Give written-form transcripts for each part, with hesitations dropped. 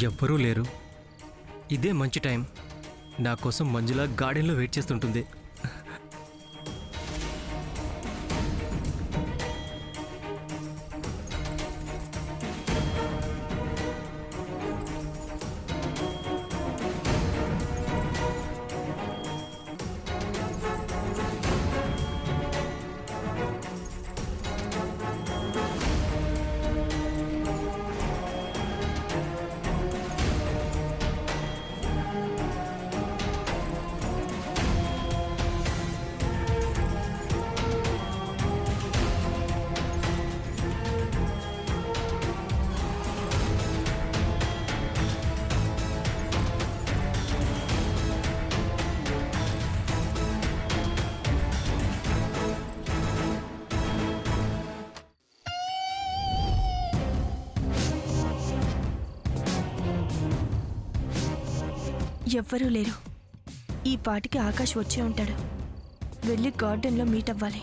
ఎవ్వరూ లేరు. ఇదే మంచి టైం. నా కోసం మంజుల గార్డెన్లో వెయిట్ చేస్తుంటుంది. ఎవ్వరూ లేరు. ఈ పాటికి ఆకాష్ వచ్చే ఉంటాడు. వెళ్ళి గార్డెన్లో మీట్ అవ్వాలి.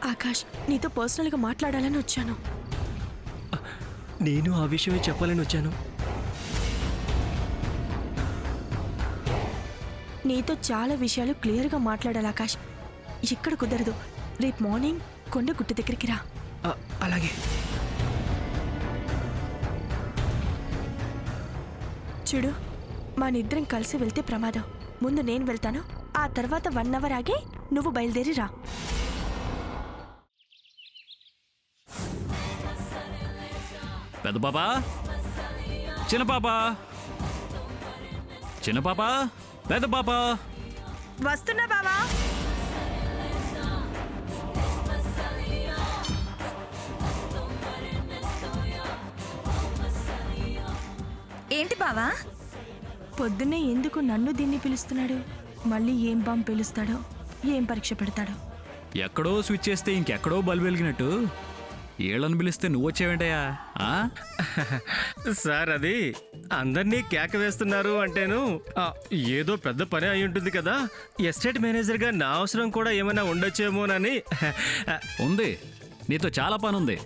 ఆకాష్, నీతో పర్సనల్గా మాట్లాడాలని వచ్చాను. నేను ఆ విషయమే చెప్పాలని వచ్చాను. నీతో చాలా విషయాలు క్లియర్గా మాట్లాడాలి ఆకాష్. ఇక్కడ కుదరదు. రేపు మార్నింగ్ కొండ గుట్ట దగ్గరికి రా. అలాగే. చూడు, మనిద్దరం కలిసి వెళ్తే ప్రమాదం. ముందు నేను వెళ్తాను, ఆ తర్వాత 1 అవర్ ఆగి నువ్వు బయలుదేరి రా. పెద్ద పాపా, చిన్న పాపా, చిన్న పాపా, పెద్ద పాపా. వస్తున్నా బావా. ఏంటి బావా? పొద్దున్నే ఎందుకు నన్ను దీన్ని పిలుస్తున్నాడు? మళ్ళీ ఏం బాంబు పిలుస్తాడో, ఏం పరీక్ష పెడతాడో. ఎక్కడో స్విచ్ చేస్తే ఇంకెక్కడో బల్బు వెలిగినట్టు ఏళ్ళని పిలిస్తే నువ్వు వచ్చేవేంటయ్యా? సార్, అది అందరినీ కేక వేస్తున్నారు అంటేను ఏదో పెద్ద పని అయి ఉంటుంది కదా. ఎస్టేట్ మేనేజర్గా నా అవసరం కూడా ఏమైనా ఉండొచ్చేమోనని. ఉంది, నీతో చాలా పని ఉంది.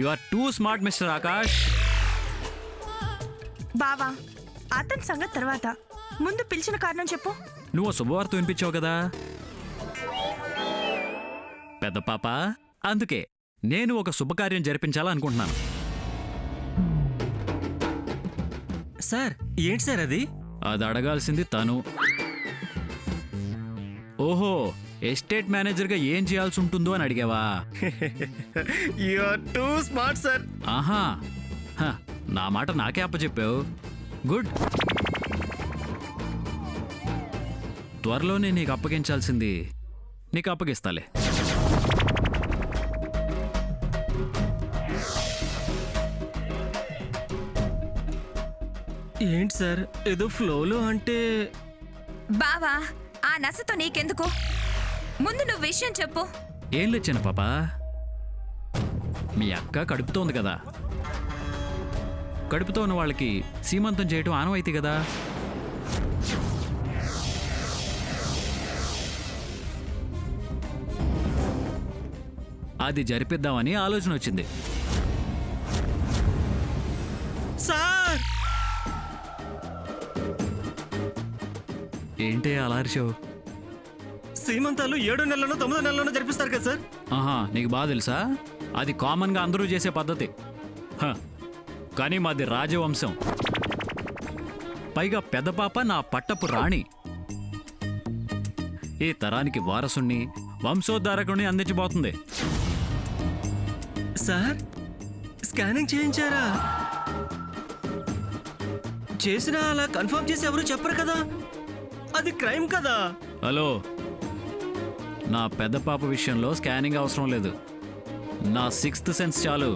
You are too smart mister Akash. బావా, అతని సంగతి తర్వాత, ముందు పిలిచిన కారణం చెప్పు. నువ్వు శుభవార్త వినిపించావు కదా పెద్ద పాప, అందుకే నేను ఒక శుభకార్యం జరిపించాలనుకుంటున్నాను. సార్, ఏంటి సార్ అది? అది అడగాల్సింది తను. ఓహో, ఎస్టేట్ మేనేజర్గా ఏం చేయాల్సి ఉంటుందో అని అడిగావా? You are too smart sir. ఆహా, నా మాట నాకే అప్పచెప్పావు. గుడ్. త్వరలోనే నీకు అప్పగించాల్సింది నీకు అప్పగిస్తాలే. ఏంటి సార్ ఏదో ఫ్లోలో అంటే బావా ఆ నసతో నీకెందుకు? ముందు నువ్వు విషయం చెప్పు. ఏం లేచాను పాపా, మీ అక్క కడుపుతో ఉంది కదా, కడుపుతో ఉన్న వాళ్ళకి సీమంతం చేయటం ఆనవాయితీ కదా. అది జరిపిద్దామని ఆలోచన వచ్చింది. సార్ ఏంటే అలా అరిచావు? సీమంతాలు 7 నెలలను 9 నెలలను జరిపిస్తారు కదా సార్. ఆహా, నీకు బాగా తెలుసా? అది కామన్గా అందరూ చేసే పద్ధతి. హ, కానీ మాది రాజవంశం, పైగా పెద్ద పాప నా పట్టపు రాణి. ఈ తరానికి వారసుణ్ణి, వంశోద్ధారకుడిని అందించబోతుంది. Sir scanning చేయించారా? చేసినా అలా కన్ఫర్మ్ చేసి ఎవరు చెప్పరు కదా, అది క్రైమ్ కదా. హలో, నా పెద్ద పాప విషయంలో స్కానింగ్ అవసరం లేదు, నా 6th సెన్స్ చాలు.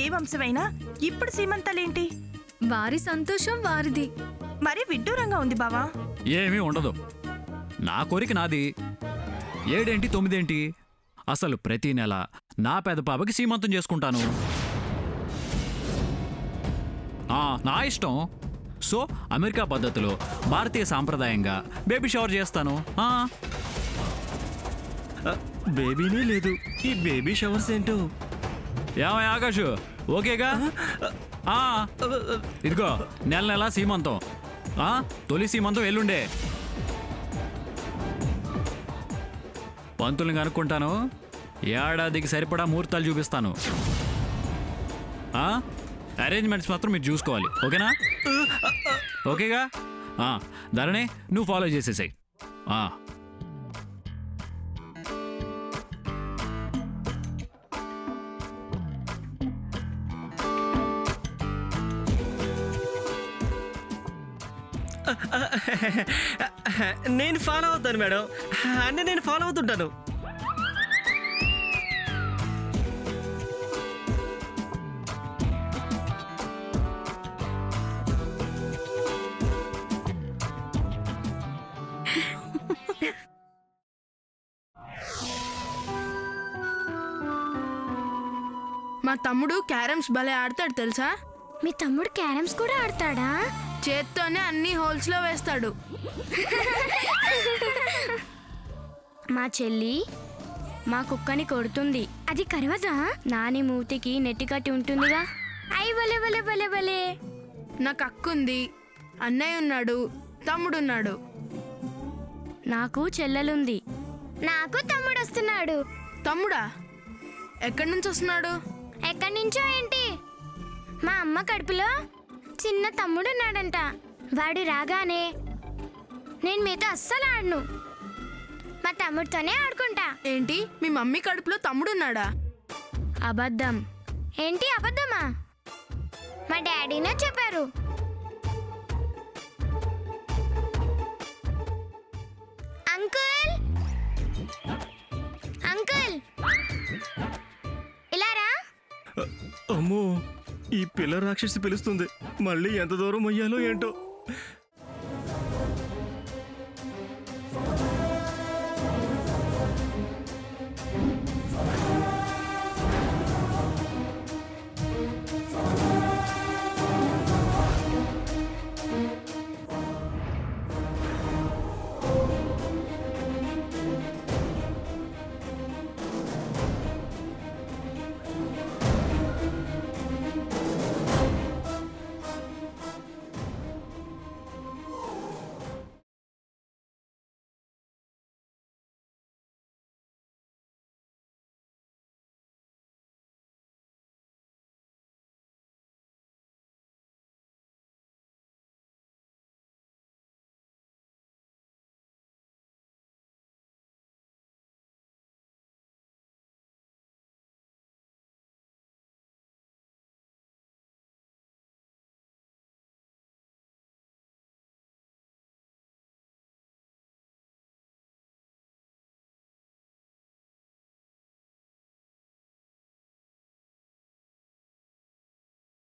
ఏ వంశమైనా ఇప్పుడు సీమంతాలేంటి? వారి సంతోషం వారిది. మరి విడ్డూరంగా ఉంది బావా. ఏమీ ఉండదు, నా కోరిక నాది. 7 ఏంటి 9 ఏంటి, అసలు ప్రతి నెల నా పెద్ద పాపకి సీమంతం చేసుకుంటాను. నా ఇష్టం. సో అమెరికా పద్ధతిలో భారతీయ సాంప్రదాయంగా బేబీ షవర్ చేస్తాను. బేబీనే లేదు, ఈ బేబీ షవర్స్ ఏంటో. ఏమయ్య ఆకాష్, ఓకేగా? ఇదిగో నెల నెల సీమంతం. తొలి సీమంతం ఎల్లుండే. పంతుల్ని కనుక్కుంటాను, ఏడాదికి సరిపడా ముహూర్తాలు చూపిస్తాను. అరేంజ్మెంట్స్ మాత్రం మీరు చూసుకోవాలి, ఓకేనా? ఓకేగా? ధరణి, నువ్వు ఫాలో చేసేసాయి. నేను ఫాలో అవుతాను మేడం, అన్నీ నేను ఫాలో అవుతుంటాను. మా తమ్ముడు క్యారమ్స్ భలే ఆడతాడు తెలుసా? మీ తమ్ముడు క్యారమ్స్ కూడా ఆడతాడా? చేత్తోనే అన్ని హోల్స్ లో వేస్తాడు. మా చెల్లి మా కుక్కని కొడుతుంది. అది కరవదా? నాని మూతికి నెట్టి కట్టి ఉంటుందిగా. అయ్యి భలే భలే భలే భలే. నాకు అక్కుంది, అన్నయ్య ఉన్నాడు, తమ్ముడున్నాడు. నాకు చెల్లెలుంది. నాకు తమ్ముడు వస్తున్నాడు. తమ్ముడా? ఎక్కడి నుంచి వస్తున్నాడు? ఎక్కడి నుంచో ఏంటి, మా అమ్మ కడుపులో చిన్న తమ్ముడు ఉన్నాడంట. వాడు రాగానే నేను మీతో అస్సలు ఆడను, మా తమ్ముడితోనే ఆడుకుంటా. ఏంటి, మీ మమ్మీ కడుపులో తమ్ముడున్నాడా? అబద్ధం. ఏంటి అబద్ధమా? మా డాడీనే చెప్పారు. అంకుల్, అంకుల్ ఇలా రా. అమ్మో, ఈ పిల్ల రాక్షసి పిలుస్తుంది, మళ్ళీ ఎంత దూరం అయ్యాలో ఏంటో.